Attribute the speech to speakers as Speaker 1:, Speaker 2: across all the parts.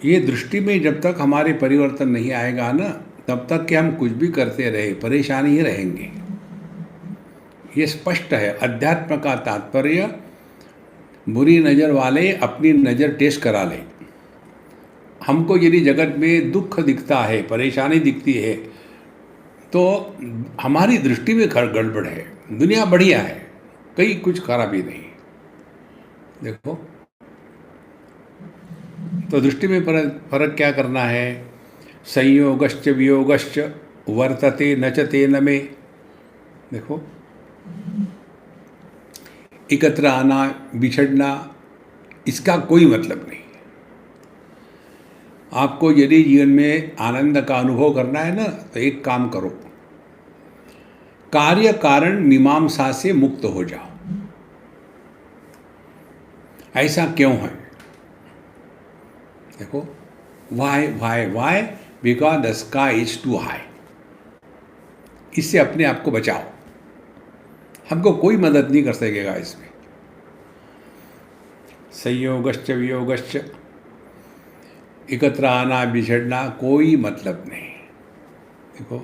Speaker 1: ये दृष्टि में जब तक हमारे परिवर्तन नहीं आएगा ना, तब तक कि हम कुछ भी करते रहे परेशानी ही रहेंगे। ये स्पष्ट है। अध्यात्म का तात्पर्य बुरी नज़र वाले अपनी नज़र टेस्ट करा ले। हमको यदि जगत में दुख दिखता है, परेशानी दिखती है, तो हमारी दृष्टि में गड़बड़ है। दुनिया बढ़िया है, कहीं कुछ खराबी नहीं। देखो, तो दृष्टि में फर्क फर्क क्या करना है? संयोगश्च वियोगश्च वर्तते न च तेन में। देखो, एकत्र आना, बिछड़ना, इसका कोई मतलब नहीं। आपको यदि जीवन में आनंद का अनुभव करना है ना, तो एक काम करो, कार्य कारण मीमांसा से मुक्त हो जाओ। ऐसा क्यों है? देखो, why because the sky is too high. इससे अपने आप को बचाओ। हमको कोई मदद नहीं कर सकेगा इसमें। संयोगश्च वियोगश्च, एकत्र आना बिछड़ना, कोई मतलब नहीं। देखो,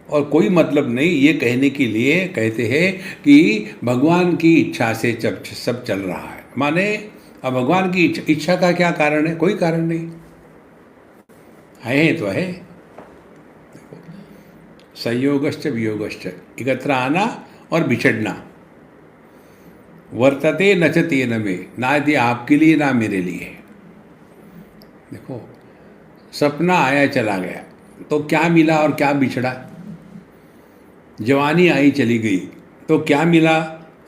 Speaker 1: और कोई मतलब नहीं ये कहने के लिए कहते हैं कि भगवान की इच्छा से सब चल रहा है। माने अब भगवान की इच्छा का क्या कारण है? कोई कारण नहीं है तो है। संयोगश्च वियोगश्च, एकत्र आना और बिछड़ना, वर्तते न च तेन में, ना यदि आपके लिए ना मेरे लिए। देखो, सपना आया चला गया, तो क्या मिला और क्या बिछड़ा? जवानी आई चली गई, तो क्या मिला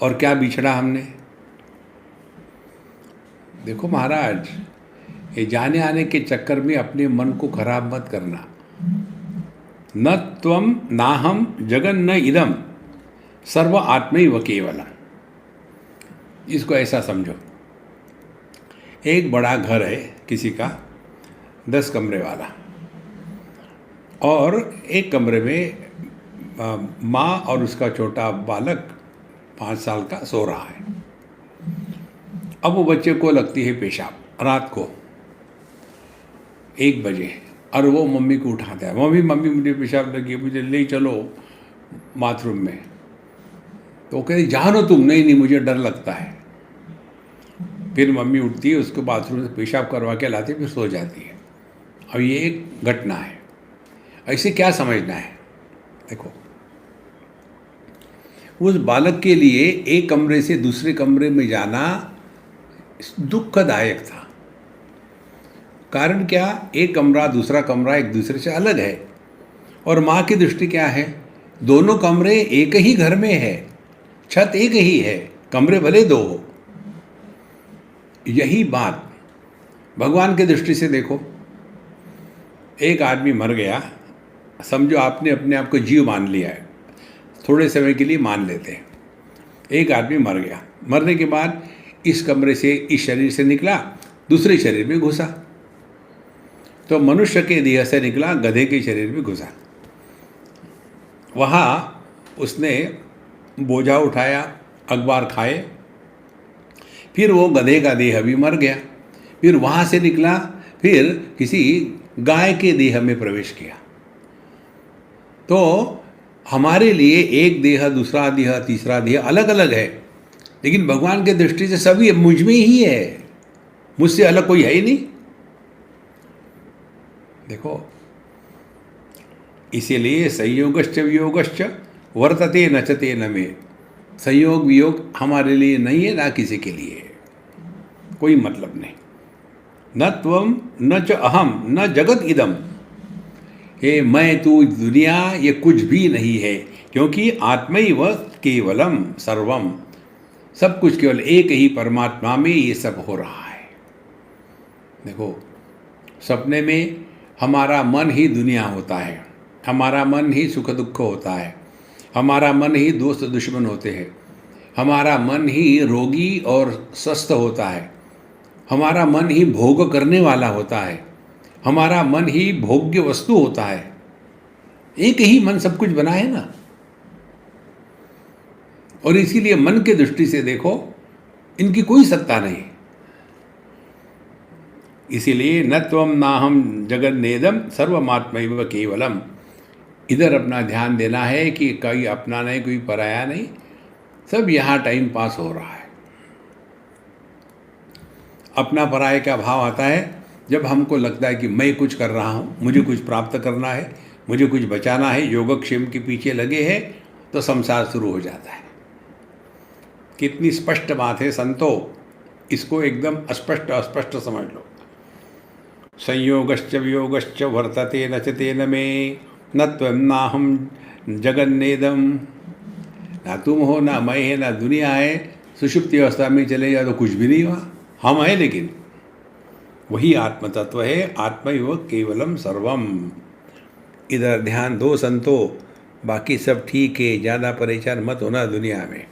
Speaker 1: और क्या बिछड़ा हमने? देखो महाराज, ये जाने आने के चक्कर में अपने मन को खराब मत करना। न त्वम नाहम जगन न इदम सर्व आत्मैव केवलम। इसको ऐसा समझो, एक बड़ा घर है किसी का, 10 कमरे वाला, और एक कमरे में माँ और उसका छोटा बालक 5 साल का सो रहा है। अब वो बच्चे को लगती है पेशाब रात को 1 बजे, और वो मम्मी को उठाता है, मम्मी मुझे पेशाब लगी है, मुझे ले चलो बाथरूम में। तो वो कहती जानो तुम। नहीं, मुझे डर लगता है। फिर मम्मी उठती है, उसको बाथरूम से पेशाब करवा के लाती है, फिर सो जाती है। अब ये एक घटना है। ऐसे क्या समझना है? देखो, उस बालक के लिए एक कमरे से दूसरे कमरे में जाना दुखदायक था। कारण क्या? एक कमरा दूसरा कमरा एक दूसरे से अलग है। और माँ की दृष्टि क्या है? दोनों कमरे एक ही घर में है, छत एक ही है, कमरे भले 2 हो। यही बात भगवान की दृष्टि से देखो। एक आदमी मर गया, समझो आपने अपने आप को जीव मान लिया है, थोड़े समय के लिए मान लेते हैं। एक आदमी मर गया, मरने के बाद इस कमरे से, इस शरीर से निकला, दूसरे शरीर में घुसा, तो मनुष्य के देह से निकला, गधे के शरीर में घुसा। वहाँ उसने बोझा उठाया, अखबार खाए, फिर वो गधे का देह भी मर गया। फिर वहाँ से निकला, फिर किसी गाय के देह में प्रवेश किया। तो हमारे लिए एक देह, दूसरा देह, तीसरा देह अलग अलग है, लेकिन भगवान के दृष्टि से सभी मुझ में ही है, मुझसे अलग कोई है ही नहीं। देखो, इसीलिए संयोगश्च वियोगश्च वर्तते न च तेन में। संयोग वियोग हमारे लिए नहीं है, ना किसी के लिए, कोई मतलब नहीं। न त्वम न च अहम न जगत इदम। हे मैं तू दुनिया ये कुछ भी नहीं है, क्योंकि आत्मैव केवलम सर्वम, सब कुछ केवल एक ही परमात्मा में ये सब हो रहा है। देखो, सपने में हमारा मन ही दुनिया होता है, हमारा मन ही सुख दुख होता है, हमारा मन ही दोस्त दुश्मन होते हैं, हमारा मन ही रोगी और स्वस्थ होता है, हमारा मन ही भोग करने वाला होता है, हमारा मन ही भोग्य वस्तु होता है। एक ही मन सब कुछ बना है ना। और इसीलिए मन के दृष्टि से देखो, इनकी कोई सत्ता नहीं। इसीलिए न त्वम नाहम जगन्नेदम सर्वमात्मैव केवलम। इधर अपना ध्यान देना है कि कोई अपना नहीं, कोई पराया नहीं, सब यहाँ टाइम पास हो रहा है। अपना पराये का भाव आता है जब हमको लगता है कि मैं कुछ कर रहा हूँ, मुझे कुछ प्राप्त करना है, मुझे कुछ बचाना है, योगक्षेम के पीछे लगे हैं, तो संसार शुरू हो जाता है। कितनी स्पष्ट बात है संतो, इसको एकदम अस्पष्ट अस्पष्ट समझ लो। संयोगश्च वियोगश्च वर्तते न च तेन मे, न त्वं नाहं जगन्नेदम। ना तुम हो, ना मैं है, ना दुनिया है। सुषुप्ति अवस्था में चले जाओ तो कुछ भी नहीं हुआ, हम हैं, लेकिन वही आत्म तत्व है। आत्मैव केवलम सर्वम। इधर ध्यान दो संतो, बाकी सब ठीक है, ज़्यादा परेशान मत होना दुनिया में।